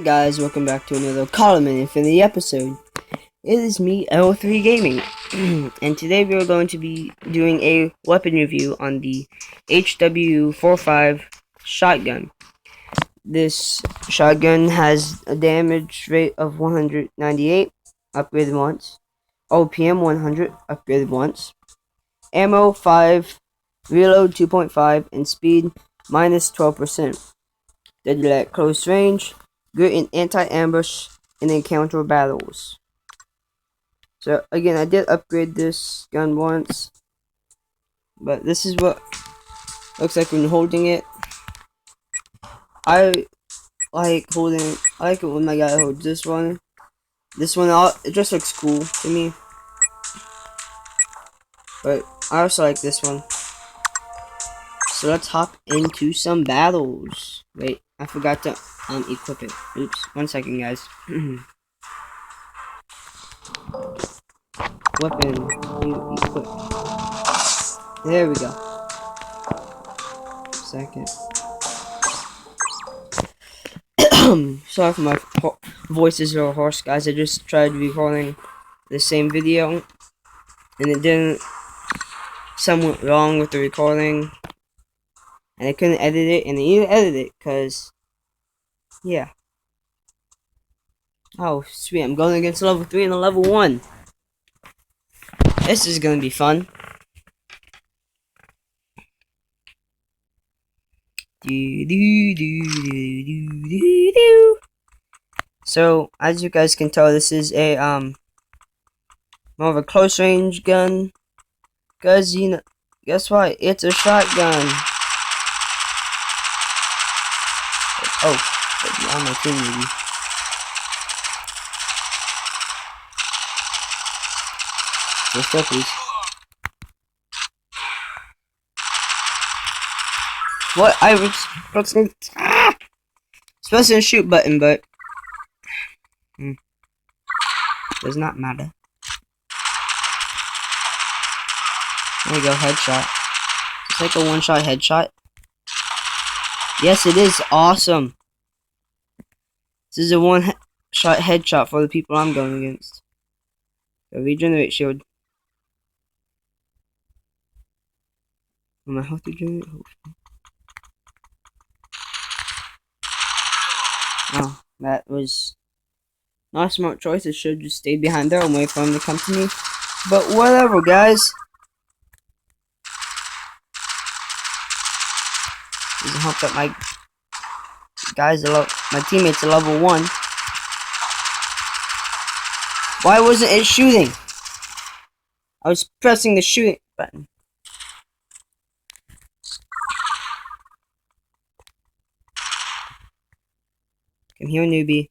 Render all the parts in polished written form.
Guys, welcome back to another Column and Infinity episode. It is me, L3 Gaming, and today we are going to be doing a weapon review on the Hw-45 shotgun. This shotgun has a damage rate of 198, upgraded once, OPM 100, upgraded once, ammo 5, reload 2.5, and speed minus 12%. Deadly at close range, good in anti-ambush and encounter battles. So again, I did upgrade this gun once, but this is what looks like when holding it. I like it when my guy holds this one. This one, it just looks cool to me. But I also like this one. So let's hop into some battles. Wait, I forgot to equip it. Oops, 1 second, guys. Weapon, new equip. There we go. Second. Sorry for my voice is real hoarse, guys. I just tried recording the same video, and it didn't. Something went wrong with the recording, and I couldn't edit it, and I need to edit it, cause, yeah. Oh, sweet, I'm going against level 3 and a level 1. This is gonna be fun. So, as you guys can tell, this is a, more of a close range gun. Cause, you know, guess what? It's a shotgun. Oh, on my team, maybe. Let's go, please. What? I was pressing supposed to shoot button, but does not matter. There we go, headshot. It's like a one-shot headshot. Yes, it is awesome. This is a one-shot headshot for the people I'm going against. So regenerate shield. My health regenerate. Oh, that was not a smart choice. I should just stay behind there and wait for him to come to me. But whatever, guys. Doesn't help that my guys my teammates are level 1. Why wasn't it shooting? I was pressing the shooting button. Come here, newbie.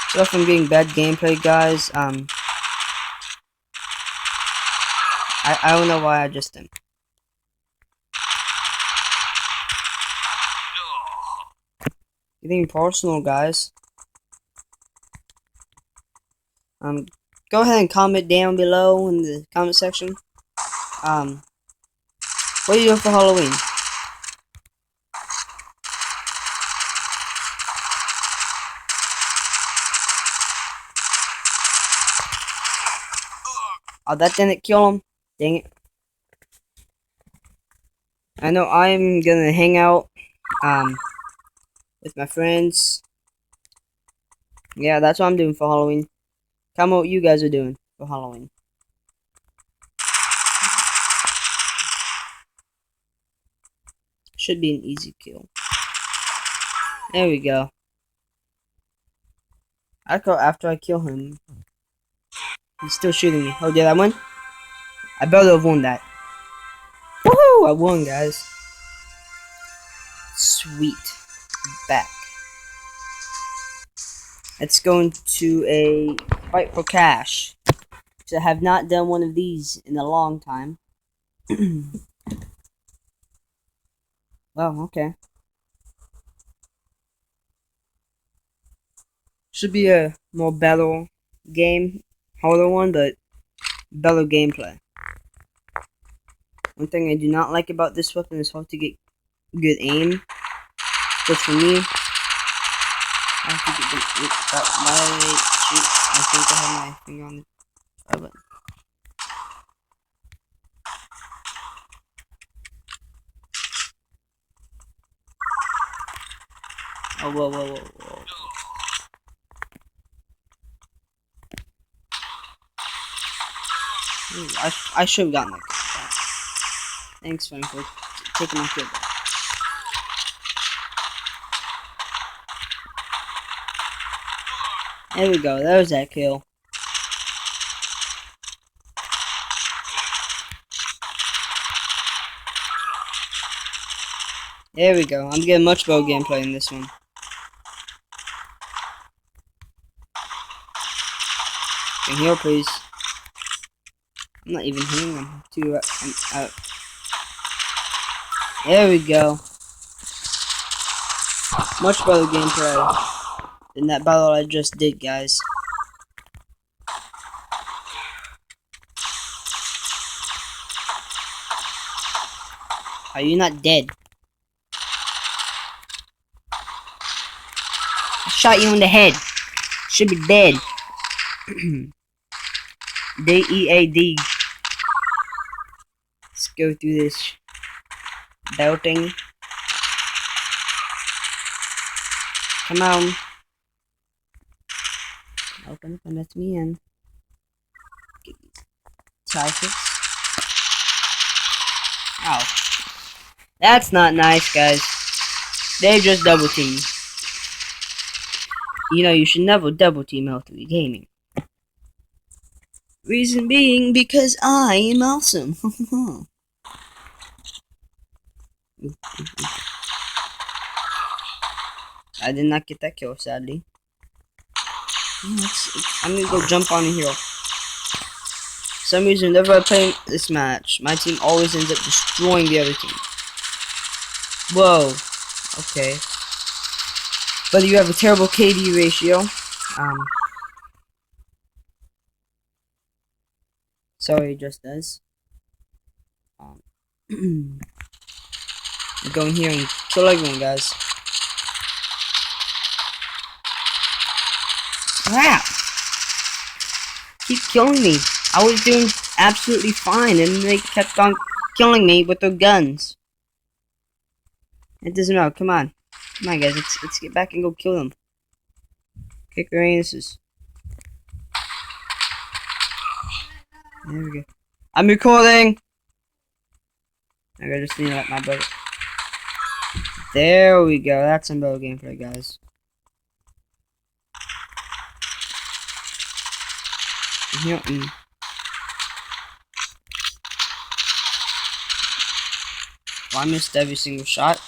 So if I'm getting bad gameplay, guys, I don't know why I just didn't. Getting personal, guys. Go ahead and comment down below in the comment section. What are you doing for Halloween? Oh, that didn't kill him. Dang it. I know I'm gonna hang out, with my friends. Yeah, that's what I'm doing for Halloween. Comment what you guys are doing for Halloween. Should be an easy kill. There we go. I go after I kill him. He's still shooting me. Oh, did I win? I better have won that. Woohoo! I won, guys. Sweet. Back. Let's go into a fight for cash. So I have not done one of these in a long time. Well, okay. Should be a more battle game, harder one, but better gameplay. One thing I do not like about this weapon is how to get good aim. But for me, I have to get my shoot. I think I have my finger on the try button. Oh, whoa. I should have gotten that. Thanks, Frank, for taking my kill back. There we go. There's that kill. There we go. I'm getting much better gameplay in this one. Can heal, please. I'm not even hitting them. I'm out. There we go. Much better gameplay than that battle I just did, guys. Are you not dead? I shot you in the head. Should be dead. D-E-A-D. Let's go through this belting. Come on. Open, let me in. Typhus. Ow. That's not nice, guys. They just double team. You know, you should never double team Hw-45 Gaming. Reason being, because I am awesome. I did not get that kill, sadly. I'm gonna go jump on a hero. For some reason, whenever I play this match, my team always ends up destroying the other team. Whoa. Okay. But you have a terrible KD ratio. Sorry, it just does. Go in here and kill everyone, guys. Crap! Keep killing me. I was doing absolutely fine, and they kept on killing me with their guns. It doesn't matter. Come on, guys. Let's get back and go kill them. Kick their anuses. There we go. I'm recording. I just need to let my brother. There we go. That's some better gameplay, guys. Here. Well, I missed every single shot.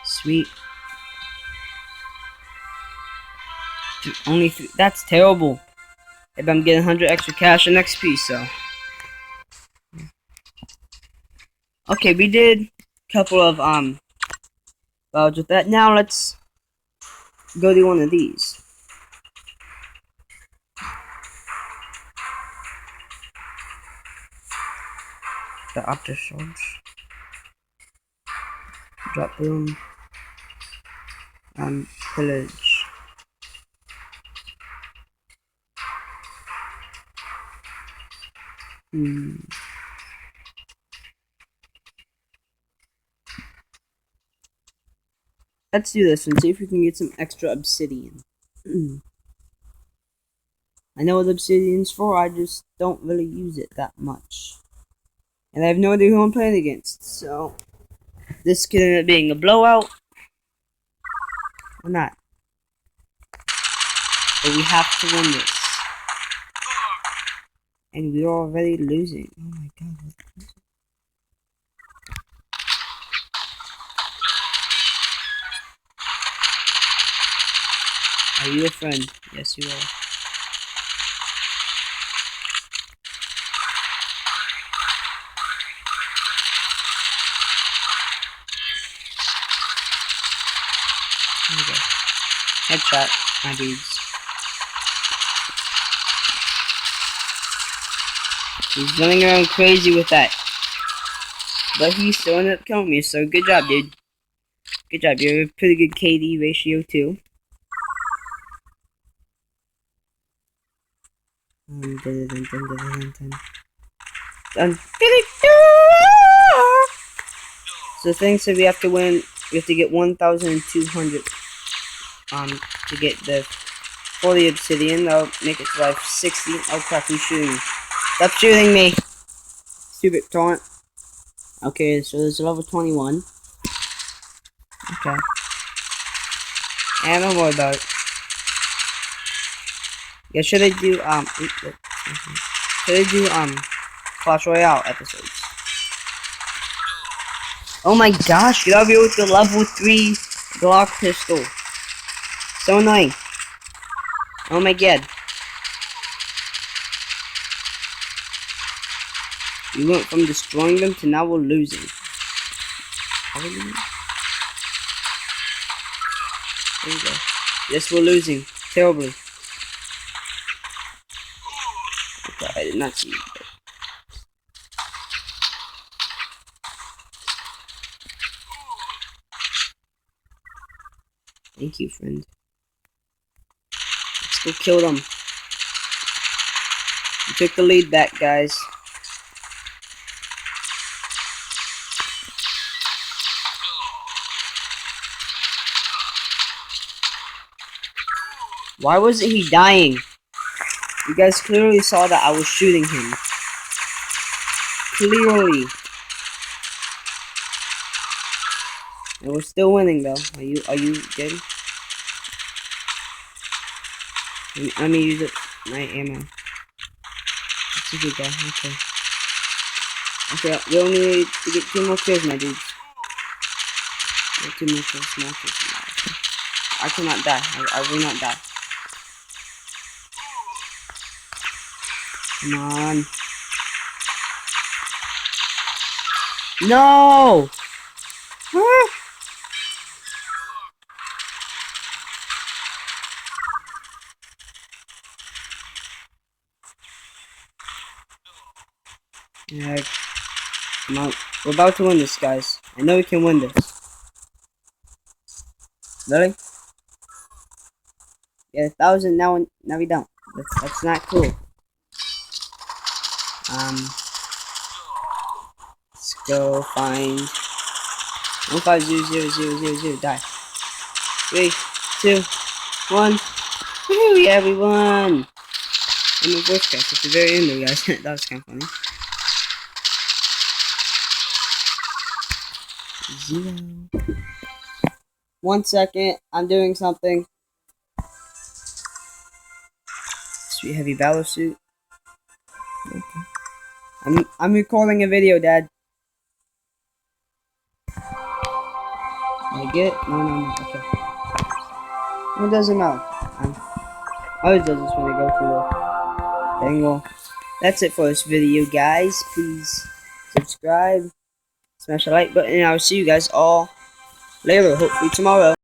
Sweet. Only 3. That's terrible. If I'm getting 100 extra cash and XP, so. Okay, we did a couple of battles with that. Now let's go to one of these. The after charge. Drop boom. Pillage. Let's do this and see if we can get some extra obsidian. I know what obsidian's for, I just don't really use it that much. And I have no idea who I'm playing against, so this could end up being a blowout. Or not. But we have to win this. And we're already losing. Oh my god. Are you a friend? Yes, you are. There we go. Headshot, my dudes. He's running around crazy with that. But he still ended up killing me, so good job, dude. Good job, you have a pretty good KD ratio, too. Done. So things that we have to win, we have to get 1,200 to get the 40 obsidian. That'll make it to life 60. Oh crap, he's shooting me. Stop shooting me! Stupid taunt. Okay, so there's level 21. Okay. And don't worry about it. Yeah, should I do Clash Royale episodes? Oh my gosh, get over here with the level 3 Glock pistol. So annoying. Oh my god. We went from destroying them to now we're losing. There we go. Yes, we're losing. Terribly. Okay, I did not see you. Thank you, friend. Let's go kill them. We took the lead back, guys. Why wasn't he dying? You guys clearly saw that I was shooting him. Clearly. And we're still winning though. Are you good? Let me use it. My ammo. That's a good guy. Okay. Okay, we only need to get 2 more kills, my dudes. 2 more kills, small kills. I cannot die. I will not die. Come on. No! Yeah, come on. We're about to win this, guys. I know we can win this. Really? Yeah, 1,000 now we don't. That's not cool. Let's go find 1500000. Die. 3, 2, 1. Woohoo! Yeah, we won. And my voice cracked at the very end, though, guys. That was kind of funny. 0. 1 second. I'm doing something. Sweet heavy battle suit. Okay. I'm recording a video, Dad. I get it? No. Okay. It doesn't matter. I always does this when I go to the angle. That's it for this video, guys. Please subscribe, smash the like button, and I'll see you guys all later. Hopefully tomorrow.